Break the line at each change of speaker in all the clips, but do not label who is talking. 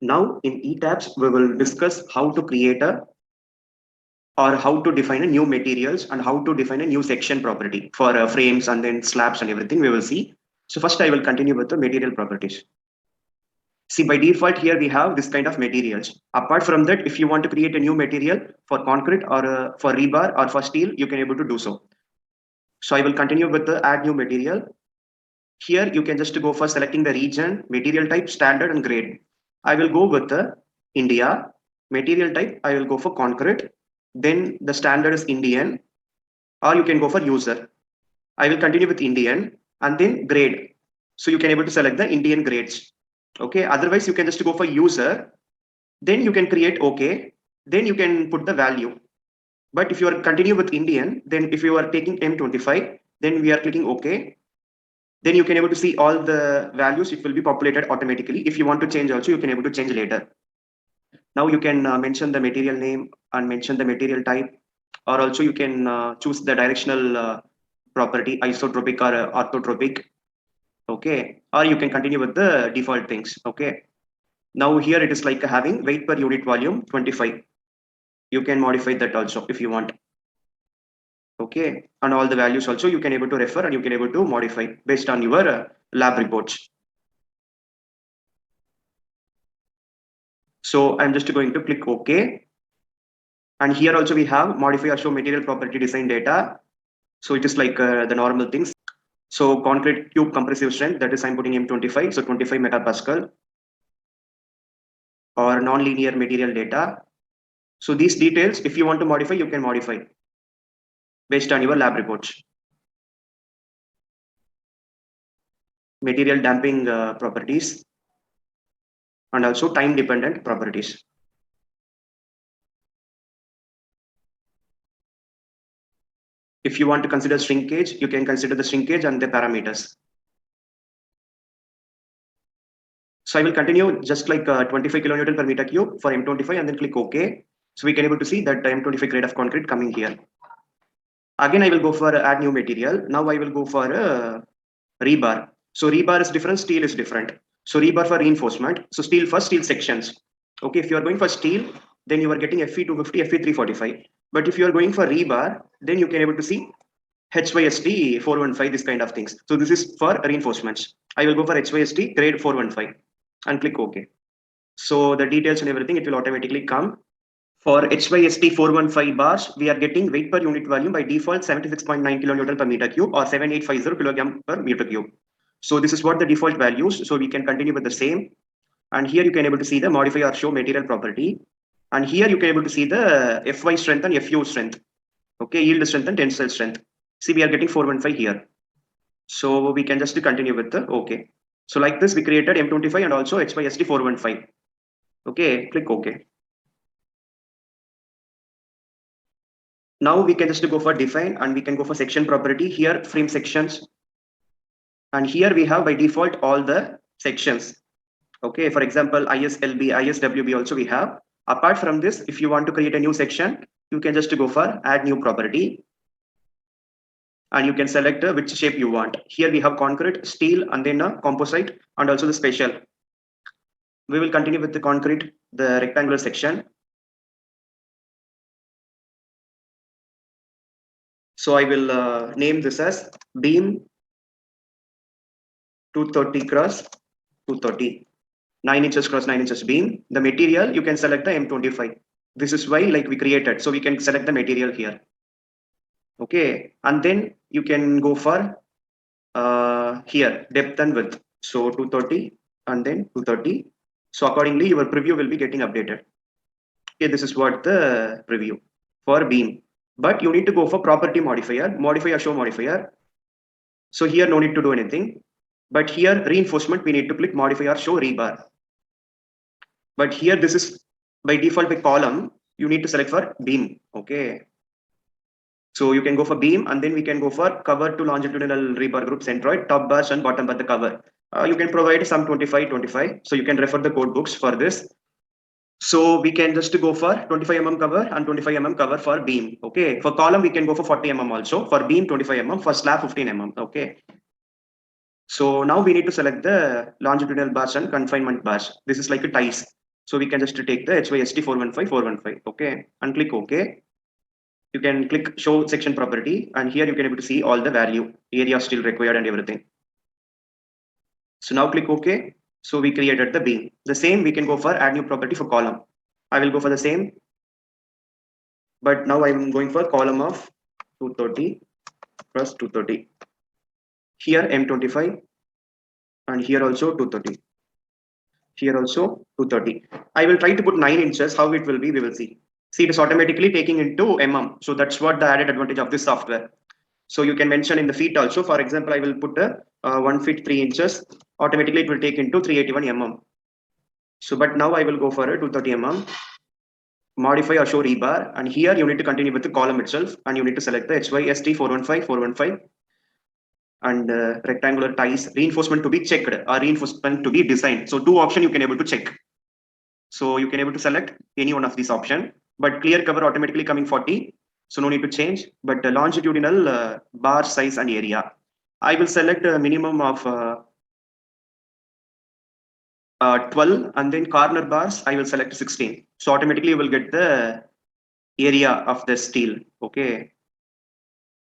Now in ETABS, we will discuss how to create a or how to define a new materials and how to define a new section property for frames and then slabs and everything we will see. So first I will continue with the material properties. See, by default here we have this kind of materials. Apart from that, if you want to create a new material for concrete or for rebar or for steel, you can able to do so. So I will continue with the add new material. Here you can just go for selecting the region, material type, standard and grade. I will go with the India. Material type, I will go for concrete. Then the standard is Indian, or you can go for user. I will continue with Indian and then grade. So you can able to select the Indian grades. Okay. Otherwise, you can just go for user. Then you can create OK. Then you can put the value. But if you are continue with Indian, then if you are taking M25, then we are clicking OK. Then you can able to see all the values. It will be populated automatically. If you want to change also, you can able to change later. Now you can mention the material name and mention the material type, or also you can choose the directional property, isotropic or orthotropic. Okay, or you can continue with the default things. Okay, now here it is like having weight per unit volume 25. You can modify that also if you want. Okay, and all the values also you can able to refer and you can able to modify based on your lab reports. So I'm just going to click OK. And here also we have modify or show material property design data. So it is like the normal things. So concrete tube compressive strength, that is I'm putting M25, so 25 megapascal, or non-linear material data. So these details, if you want to modify, you can modify based on your lab reports. Material damping properties and also time dependent properties. If you want to consider shrinkage, you can consider the shrinkage and the parameters. So I will continue just like 25 kilonewton per meter cube for M25 and then click OK. So we can able to see that the M25 grade of concrete coming here. Again, I will go for add new material. Now I will go for rebar. So rebar is different, steel is different. So rebar for reinforcement. So steel first, steel sections. Okay, if you are going for steel, then you are getting Fe 250, Fe 345. But if you are going for rebar, then you can able to see HYSD 415, this kind of things. So this is for reinforcements. I will go for HYSD grade 415 and click OK. So the details and everything, it will automatically come. For HYSD 415 bars, we are getting weight per unit volume by default 76.9 kilonewton per meter cube or 7850 kilogram per meter cube. So this is what the default values. So we can continue with the same. And here you can able to see the modify or show material property. And here you can able to see the FY strength and FU strength. Okay, yield strength and tensile strength. See, we are getting 415 here. So we can just continue with the OK. So like this, we created M25 and also HYSD 415. Okay, click OK. Now we can just go for define and we can go for section property here, frame sections. And here we have by default all the sections. Okay, for example, ISLB, ISWB also we have. Apart from this, if you want to create a new section, you can just go for add new property. And you can select which shape you want. Here we have concrete, steel, and then composite, and also the special. We will continue with the concrete, the rectangular section. So I will name this as beam 230 cross 230, 9 inches cross 9 inches beam. The material, you can select the M25. This is why like we created. So we can select the material here. Okay, and then you can go for here depth and width. So 230 and then 230. So accordingly, your preview will be getting updated. Okay, this is what the preview for beam. But you need to go for property modifier, modify or show modifier. So here no need to do anything. But here reinforcement, we need to click modify or show rebar. But here this is by default by column, you need to select for beam. Okay. So you can go for beam and then we can go for cover to longitudinal rebar group centroid, top bars and bottom bar the cover. You can provide some 25. So you can refer the code books for this. So we can just go for 25 mm cover and 25 mm cover for beam. Okay. For column, we can go for 40 mm also. For beam, 25 mm. For slab, 15 mm. Okay. So now we need to select the longitudinal bars and confinement bars. This is like a ties. So we can just take the HYST 415 okay, and click OK. You can click show section property, and here you can able to see all the value, area still required and everything. So now click OK. So we created the beam. The same we can go for add new property for column. I will go for the same, but now I'm going for column of 230 plus 230. Here M25, and here also 230. Here also 230. I will try to put 9 inches. How it will be, we will see. See, it is automatically taking into so that's what the added advantage of this software. So you can mention in the feet also. For example, I will put a 1 feet 3 inches. Automatically it will take into 381 So but now I will go for a 230 modify or show rebar, and here you need to continue with the column itself, and you need to select the HYST 415 and rectangular ties reinforcement to be checked or reinforcement to be designed. So two option you can able to check. So you can able to select any one of these option, but clear cover automatically coming 40. So no need to change, but longitudinal bar size and area. I will select a minimum of 12, and then corner bars, I will select 16. So automatically you will get the area of the steel. Okay.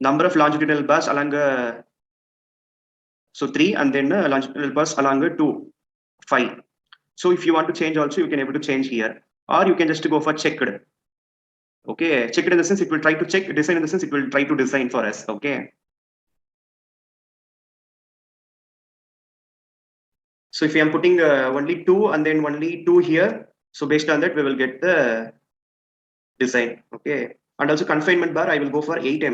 Number of longitudinal bars along so 3, and then longitudinal bars along 2, 5. So if you want to change also, you can able to change here, or you can just go for checked. Okay, checked in the sense it will try to check, design in the sense it will try to design for us. Okay. So if I am putting only 2 and then only 2 here, so based on that we will get the design. Okay, and also confinement bar I will go for 8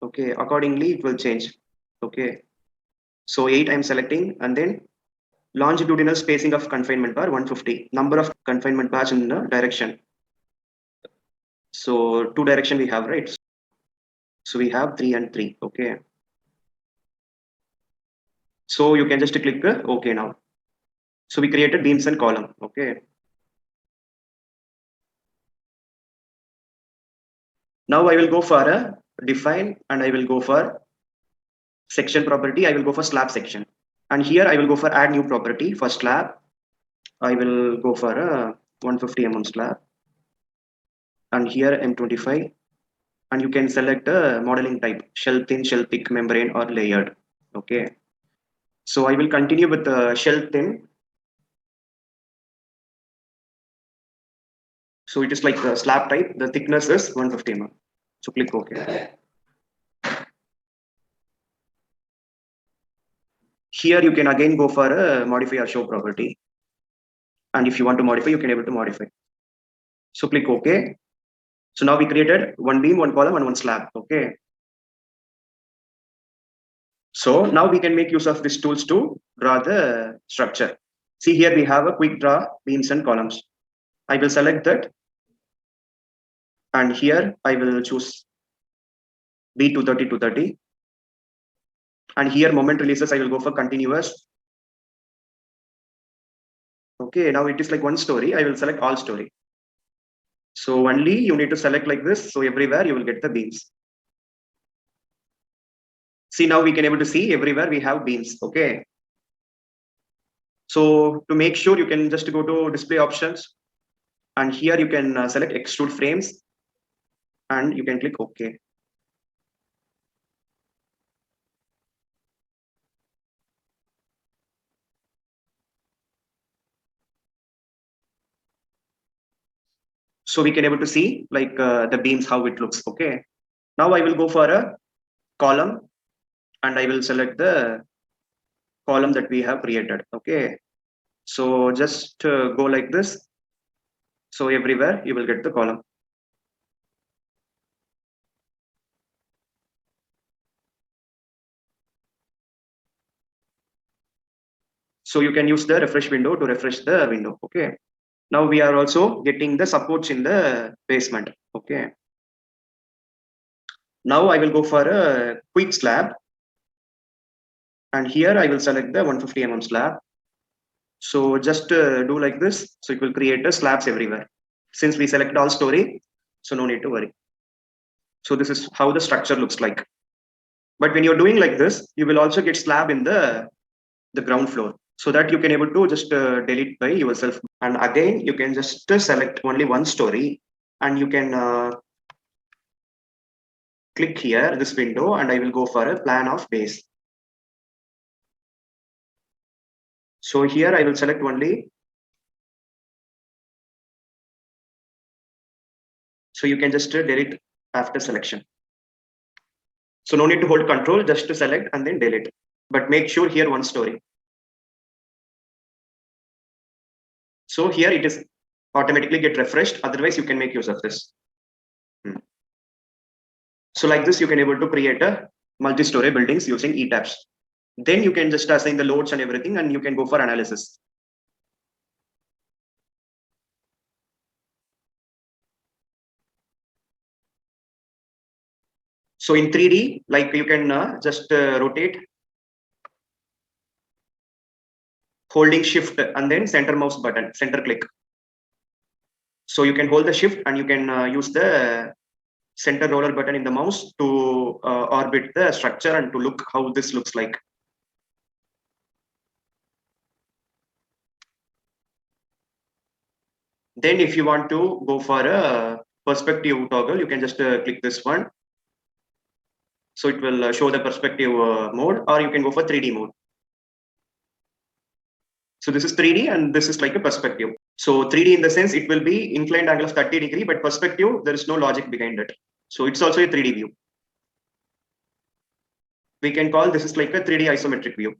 Okay, accordingly it will change. Okay, so 8 I'm selecting, and then longitudinal spacing of confinement bar 150, number of confinement bars in the direction. So 2 direction we have, right? So we have 3 and 3. Okay, so you can just click OK now. So we created beams and column. Okay, now I will go for a define, and I will go for section property. I will go for slab section, and here I will go for add new property for slab. I will go for a 150 slab, and here M25, and you can select a modeling type, shell thin, shell thick, membrane, or layered. Okay, so I will continue with the shell thin. So it is like the slab type, the thickness is 150 So click OK. Here you can again go for a modify or show property, and if you want to modify, you can able to modify. So click OK. So now we created one beam, one column, and one slab. Okay. So now we can make use of these tools to draw the structure. See, here we have a quick draw beams and columns. I will select that, and here I will choose B230 230, and here moment releases I will go for continuous. Okay, now it is like one story. I will select all story. So only you need to select like this. So everywhere you will get the beams. See, now we can able to see everywhere we have beams. Okay. So to make sure, you can just go to display options, and here you can select extrude frames, and you can click OK. So we can able to see like the beams, how it looks. Okay. Now I will go for a column, and I will select the column that we have created. Okay. So just go like this. So everywhere you will get the column. So you can use the refresh window to refresh the window. Okay. Now we are also getting the supports in the basement. Okay. Now I will go for a quick slab, and here I will select the 150 slab. So just do like this. So it will create the slabs everywhere. Since we select all story, so no need to worry. So this is how the structure looks like. But when you're doing like this, you will also get slab in the ground floor. so that you can able to just delete by yourself. And again, you can just select only one story, and you can click here this window, and I will go for a plan of base. So here I will select only. So you can just delete after selection. So no need to hold control, just to select and then delete. But make sure here one story. So here it is automatically get refreshed. Otherwise, you can make use of this. So like this, you can able to create a multi-story buildings using eTabs. Then you can just assign the loads and everything, and you can go for analysis. So in 3D, like you can just rotate, holding shift and then center mouse button, center click. So you can hold the shift and you can use the center roller button in the mouse to orbit the structure and to look how this looks like. Then if you want to go for a perspective toggle, you can just click this one. So it will show the perspective mode, or you can go for 3D mode. So this is 3D and this is like a perspective. So 3D in the sense it will be inclined angle of 30 degree, but perspective, there is no logic behind it. So it's also a 3D view. We can call this is like a 3D isometric view.